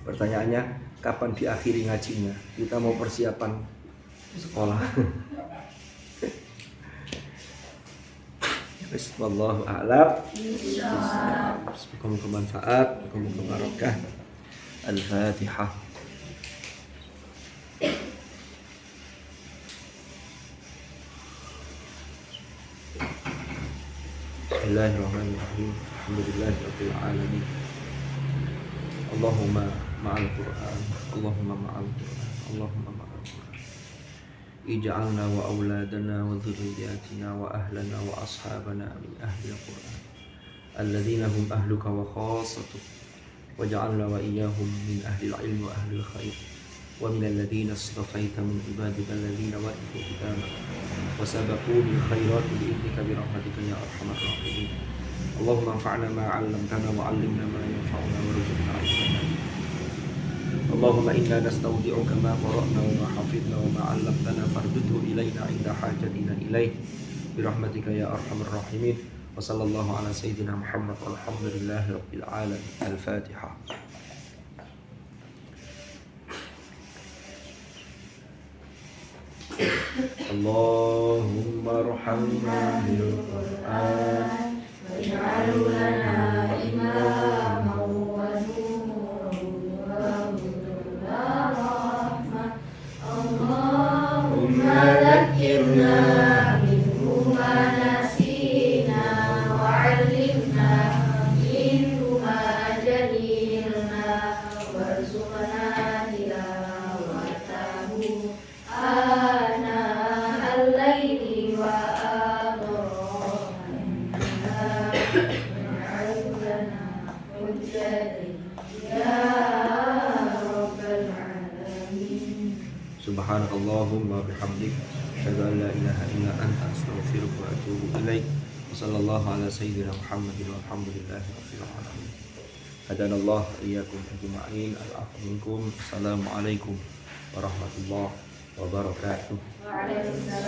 Pertanyaannya, kapan diakhiri ngajinya? Kita mau persiapan sekolah. Wallahu a'lam. Semoga bermanfaat, semoga barokah. Al-Fatihah. Bismillahirrahmanirrahim. Alhamdulillahirabbil alamin. Allahumma ma'al Qur'an. Allahumma ma'al Qur'an. Allahumma ma'al Qur'an. Ij'alna wa auladana wa dhurriyyatina wa ahlana wa ashabana min ahli al-Qur'an alladhina hum ahluka wa khasatuk waj'alna wa iyyahum min ahli al-'ilm wa ahli al-khair wa min alladhina istafaita min ibadika alladhina wa'tu kitabak wa sabaqu bil khairati bi idnika bi rahmatika ya arhamar rahimin. Allahumma anfa'na ma 'allamtana wa 'allimna ma yanfa'una warzuqna 'ilman. Allahumma inna nastawdi'uka ma qara'na wa ma hafidna wa ma 'allamtana fardudhu ilayna 'inda hajatina ilayh bi rahmatika ya arhamar rahimin. Wa sallallahu ala sayyidina Muhammad walhamdulillahi rabbil alamin. Al-Fatihah. Allahumma arhamna bil Qur'an waj'alhu lana imaman wa Allahumma dhakkirna minhu ma nasina wa 'allimna minhu ma jahilna warzuqna tilawatahu ana al-laili wa adrana wa'alana hujjati ya rabbal alamin. Subhanakallahumma bihamdik asyhadu an la ilaha illa anta astaghfiruka wa atubu ilaik. Wassallallahu ala sayyidina Muhammadin walhamdulillahi rabbil alamin. Hadanallah iyyakum ajma'in. Al-'afwu minkum. Assalamualaikum warahmatullahi wabarakatuh. Waalaikumsalam.